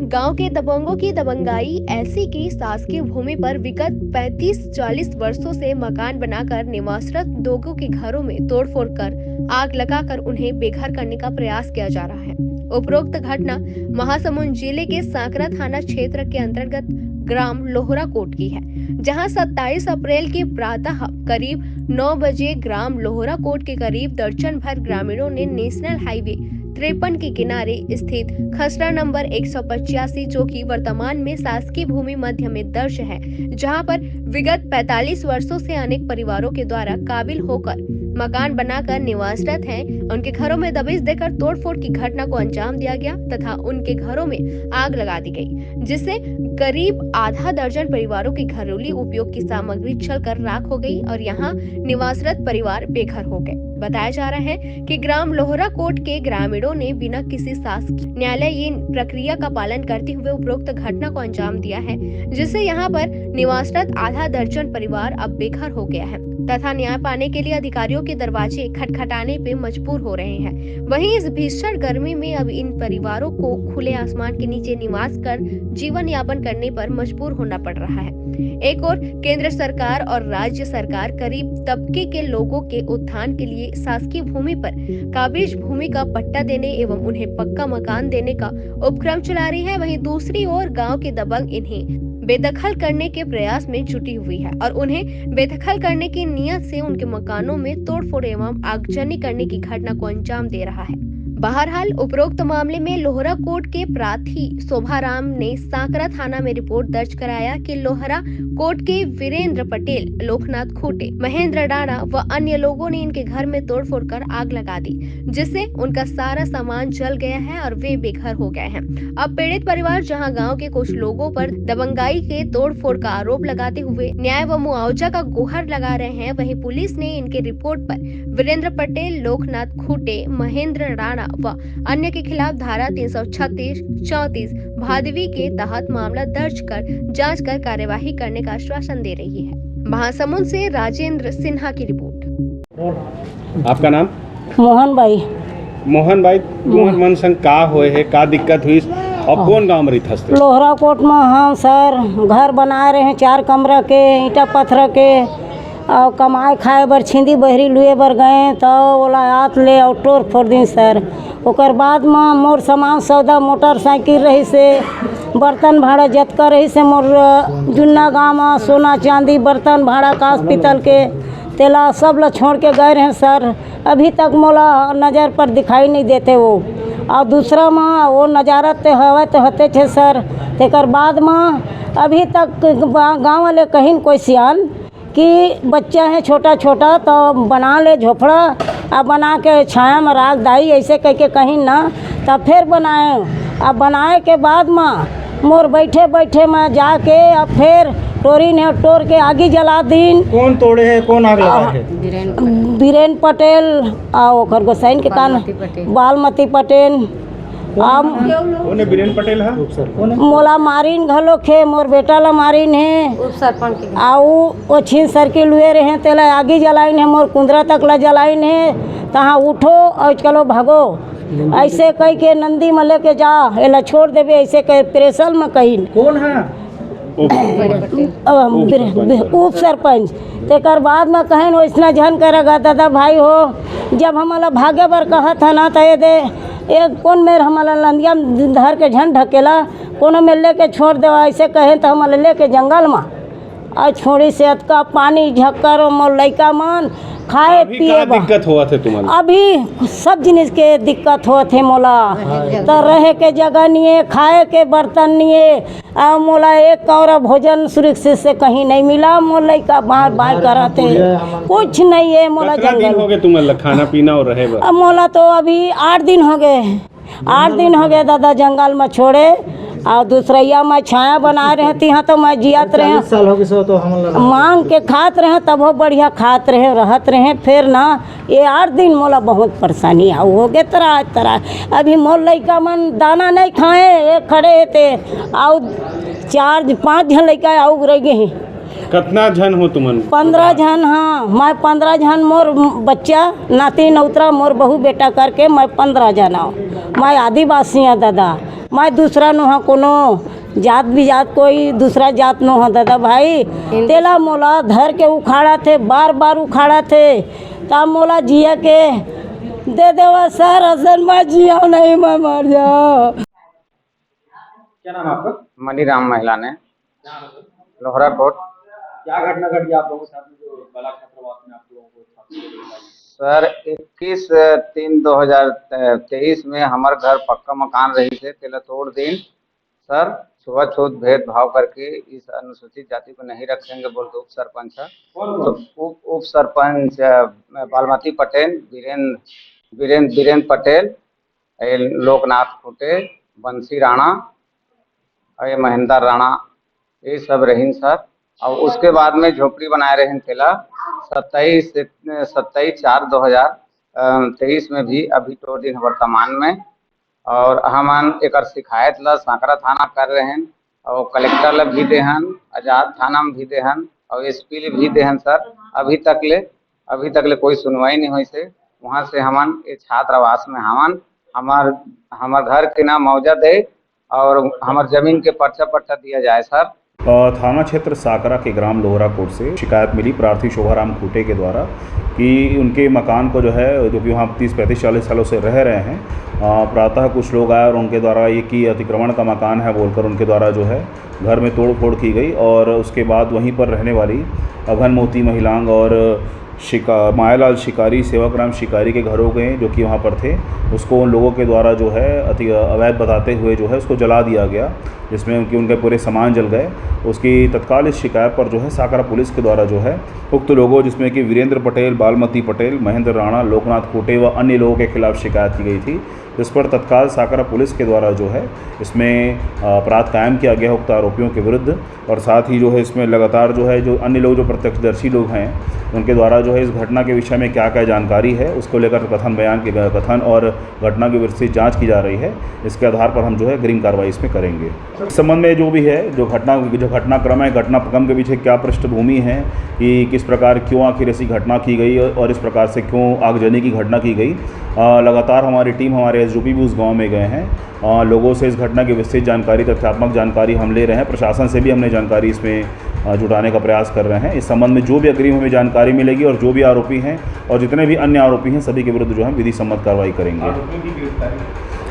गांव के दबंगों की दबंगाई ऐसी की शासकीय भूमि पर विगत 35-40 वर्षों से मकान बनाकर निवासरत लोगों के घरों में तोड़फोड़ कर आग लगाकर उन्हें बेघर करने का प्रयास किया जा रहा है। उपरोक्त घटना महासमुंद जिले के सांकरा थाना क्षेत्र के अंतर्गत ग्राम लोहरा कोट की है, जहां 27 अप्रैल के प्रातः करीब 9 बजे ग्राम लोहरा कोट के करीब दर्जन भर ग्रामीणों ने नेशनल हाईवे 53 के किनारे स्थित खसरा नंबर 185, जो कि वर्तमान में शासकीय भूमि मध्य में दर्ज है, जहां पर विगत 45 वर्षों से अनेक परिवारों के द्वारा काबिल होकर मकान बनाकर निवासरत हैं, उनके घरों में दबिश देकर तोड़फोड़ की घटना को अंजाम दिया गया तथा उनके घरों में आग लगा दी गई, जिससे करीब आधा दर्जन परिवारों की घरेलू उपयोग की सामग्री जलकर राख हो गई और यहां निवासरत परिवार बेघर हो गए। बताया जा रहा है कि ग्राम लोहरा कोट के ग्रामीणों ने बिना किसी शासकीय न्यायालयीन प्रक्रिया का पालन करते हुए उपरोक्त घटना को अंजाम दिया है, जिससे यहां पर निवासरत आधा दर्जन परिवार अब बेघर हो गया है तथा न्याय पाने के लिए अधिकारियों के दरवाजे खटखटाने पे मजबूर हो रहे हैं। वहीं इस भीषण गर्मी में अब इन परिवारों को खुले आसमान के नीचे निवास कर जीवन यापन करने पर मजबूर होना पड़ रहा है। एक और केंद्र सरकार और राज्य सरकार गरीब तबके के लोगों के उत्थान के लिए शासकीय भूमि पर काबिज भूमि का पट्टा देने एवं उन्हें पक्का मकान देने का उपक्रम चला रही है। वहीं दूसरी ओर गांव के दबंग इन्हें बेदखल करने के प्रयास में जुटी हुई है और उन्हें बेदखल करने की नियत से उनके मकानों में तोड़फोड़ एवं आगजनी करने की घटना को अंजाम दे रहा है। बहरहाल उपरोक्त मामले में लोहरा कोट के प्रार्थी शोभाराम ने सांकरा थाना में रिपोर्ट दर्ज कराया कि लोहरा कोट के वीरेंद्र पटेल, लोकनाथ खूटे, महेंद्र राणा व अन्य लोगों ने इनके घर में तोड़फोड़ कर आग लगा दी, जिससे उनका सारा सामान जल गया है और वे बेघर हो गए हैं। अब पीड़ित परिवार जहां गांव के कुछ लोगों पर दबंगाई के तोड़फोड़ का आरोप लगाते हुए न्याय व मुआवजा का गुहार लगा रहे हैं, वहीं पुलिस ने इनके रिपोर्ट पर वीरेंद्र पटेल, लोकनाथ खूटे, महेंद्र राणा व अन्य के खिलाफ धारा 336, 34 भादवी के तहत मामला दर्ज कर जांच कर कार्यवाही करने का आश्वासन दे रही है। महासमुंद से राजेंद्र सिन्हा की रिपोर्ट। आपका नाम? मोहन भाई। मोहन भाई, तुम्हार मन संग का होए है, का दिक्कत हुई और कौन गांव में रहत? लोहरा कोट में हम सर घर बना रहे हैं 4 कमरा के ईटा पत्थर के और कमाए खाए बर छिंदी बहरी लुए बर गए तो ओला हाथ ले और तोड़ फोड़ दिन सर। ओकर बाद में मोर सामान सौदा मोटरसाइकिल रही से बर्तन भाड़ा जतका रही से मोर जुन्ना गाँव में सोना चांदी बर्तन भाड़ा कांस पीतल के तेला सब ला छोड़ के गए रहे सर। अभी तक मोला नज़र पर दिखाई नहीं देते वो। और दूसरा में वो नज़ारा तो हवा तो होते थे सर। तेकर बाद में अभी तक गाँव वाले कहीं कोई सियान कि बच्चा है छोटा छोटा तो बना ले झोपड़ा अब बना के छाया में राख दाई ऐसे कह के कहीं ना तब फिर बनाए। अब बनाए के बाद में मोर बैठे बैठे मैं जाके अब फिर टोरी ने टोर के आगे जला दिन। कौन तोड़े है, कौन आग लगा है? बीरेन पटेल और गोसाइन के कान बालमती पटेल ओने बीरेन पटेल है मोला मारिन घलो खे मोर बेटा ला मारिन है आउ ओ छीन सर्किल हुए रहे तेला आगे जलाइन है मोर कुंदरा तक ला जलाइन है। तहाँ उठो और चलो भागो ऐसे कह के नंदी में लेके जा एला छोड़ देवे ऐसे कह प्रेशर में कहीं। कौन है? उप सरपंच। तेकर बाद में कहें वैसना झन करेगा दादा भाई हो जब हमारा भागे बर कहा था ना तो ये दे एक कौन मेर हमारा लंदिया धर के झन ढकेला कोनो में लेके छोड़ देवा ऐसे कहें तो हमारा लेके जंगल में आज छोड़ी से अतका पानी झक्कर मोर लइका मन खाए पिए दिक्कत हुआ थे तुम्हारा? अभी सब जिनिस के दिक्कत हुआ थे मोला तो रहे के जगह नहीं है, खाए के बर्तन नहीं है और मोला एक कौरा भोजन सुरक्षित से कहीं नहीं मिला। मोर लइका बाहर बाहर कराते कुछ नहीं है मोला। जंगल हो गए तुम्हारा खाना पीना और रहे बर? मोला तो अभी 8 दिन हो गए, 8 दिन हो गए दादा जंगल में छोड़े और दूसरैया मैं छाया बना रहे थे यहाँ तो मैं जियात रहे साल हो गए तो हम मांग के खात रहे तब वो बढ़िया खात रहे रहत रहे। फिर ना ये 8 दिन मोला बहुत परेशानी हो गए तरह। अभी मोर लइका मन दाना नहीं खाए एक खड़े थे और 4-5 जन लइका आउ रह गए कितना जन हो तुमन? 15 जन। हाँ, मैं 15 जन, मोर बच्चा नाती नौतरा मोर बहू बेटा करके मैं 15 जन हूँ। मैं आदिवासी हूँ दादा, मैं दूसरा नो हाँ कोनो जात भी जात कोई दूसरा जात नो हाँ दादा भाई। तेला मोला धर के उखाड़ा थे, बार बार उखाड़ा थे, तब मोला जिया के दे देवा सर, असन मैं जिया नहीं, मैं मर जाओ। क्या नाम है आपका? मनीराम महिला ने लोहरा कोट। क्या घटना घटी आप लोगों के साथ में जो बाला छात्रावास में आप लोगों को छात्रों को मिला? सर 21/3/2023 में हमारे घर पक्का मकान रही थे तेला तोड़ दिन सर छुआछूत भेदभाव करके इस अनुसूचित जाति को नहीं रखेंगे बोल के उप सरपंच है। तो उप सरपंच बालमती पटेल, वीरेंद्र पटेल, लोकनाथ खुटे, बंसी राणा और ये महेंद्र राणा, ये सब रहीन सर। और उसके बाद में झोपड़ी बनाए रहे तेला 27/4/2023 में भी अभी तो दिन वर्तमान में। और हम एक शिकायत ला सांकरा थाना कर रहे हैं और कलेक्टर ला भी देहन, आजाद थाना में भी देहन और SP ले भी देहन सर। अभी तक ले कोई सुनवाई नहीं हुई से। वहाँ से हमन ये छात्रावास में हमन हमार घर के नाम मुआवजा दे और हमार जमीन के पर्चा दिया जाए सर। थाना क्षेत्र साकरा के ग्राम लोहरा कोट से शिकायत मिली प्रार्थी शोभाराम खूटे के द्वारा कि उनके मकान को जो है, जो कि वहाँ 30-35-40 सालों से रह रहे हैं, प्रातः कुछ लोग आए और उनके द्वारा ये कि अतिक्रमण का मकान है बोलकर उनके द्वारा जो है घर में तोड़ फोड़ की गई। और उसके बाद वहीं पर रहने वाली अघन मोती महिलांग और मायालाल शिकारी, सेवाग्राम शिकारी के घरों गए जो कि वहाँ पर थे, उसको उन लोगों के द्वारा जो है अवैध बताते हुए जो है उसको जला दिया गया, जिसमें उनके पूरे सामान जल गए। उसकी तत्काल इस शिकायत पर जो है साकरा पुलिस के द्वारा जो है उक्त लोगों, जिसमें कि वीरेंद्र पटेल, बालमती पटेल, महेंद्र राणा, लोकनाथ कोटे व अन्य लोगों के खिलाफ शिकायत की गई थी, जिस पर तत्काल साकरा पुलिस के द्वारा जो है इसमें अपराध कायम किया गया उक्त आरोपियों के विरुद्ध। और साथ ही जो है इसमें लगातार जो है जो अन्य लोग जो प्रत्यक्षदर्शी लोग हैं उनके द्वारा जो है इस घटना के विषय में क्या क्या जानकारी है उसको लेकर कथन और घटना की विस्तृत जांच की जा रही है। इसके आधार पर हम जो है अग्रिम कार्रवाई इसमें करेंगे। इस संबंध में जो भी है जो घटनाक्रम है, घटनाक्रम के पीछे क्या पृष्ठभूमि है कि किस प्रकार क्यों आखिर ऐसी घटना की गई और इस प्रकार से क्यों आगजनी की घटना की गई, लगातार हमारी टीम हमारे SDOP भी उस गाँव में गए हैं। लोगों से इस घटना की विस्तृत जानकारी, तथ्यात्मक जानकारी हम ले रहे हैं। प्रशासन से भी हमने जानकारी इसमें जुटाने का प्रयास कर रहे हैं। इस संबंध में जो भी अग्रिम हमें जानकारी मिलेगी और जो भी आरोपी हैं और जितने भी अन्य आरोपी हैं सभी के विरुद्ध जो है विधि सम्मत कार्रवाई करेंगे।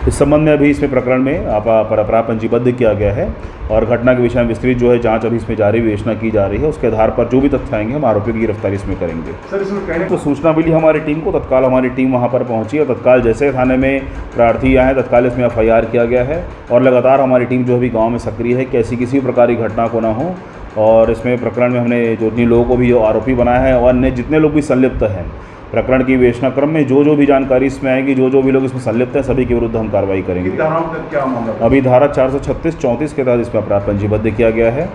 इस संबंध में अभी इसमें प्रकरण में अपराध पंजीबद्ध किया गया है और घटना के विषय में विस्तृत जो है जांच अभी इसमें जारी विवेचना की जा रही है। उसके आधार पर जो भी तथ्य आएंगे हम आरोपियों की गिरफ्तारी इसमें करेंगे। सर इसमें कहने तो सूचना मिली हमारी टीम को, तत्काल हमारी टीम वहां पर पहुंची और तत्काल जैसे थाने में प्रार्थी आए तत्काल इसमें FIR किया गया है और लगातार हमारी टीम जो भी गाँव में सक्रिय है कि ऐसी किसी प्रकार की घटना को ना हो। और इसमें प्रकरण में हमने जो जिन लोगों को भी आरोपी बनाया है और अन्य जितने लोग भी संलिप्त हैं प्रकरण की विवेचना क्रम में जो भी जानकारी इसमें आएगी, जो भी लोग इसमें संलिप्त हैं सभी के विरुद्ध हम कार्रवाई करेंगे। क्या मामला? अभी धारा 436-34 के तहत इसमें अपराध पंजीबद्ध किया गया है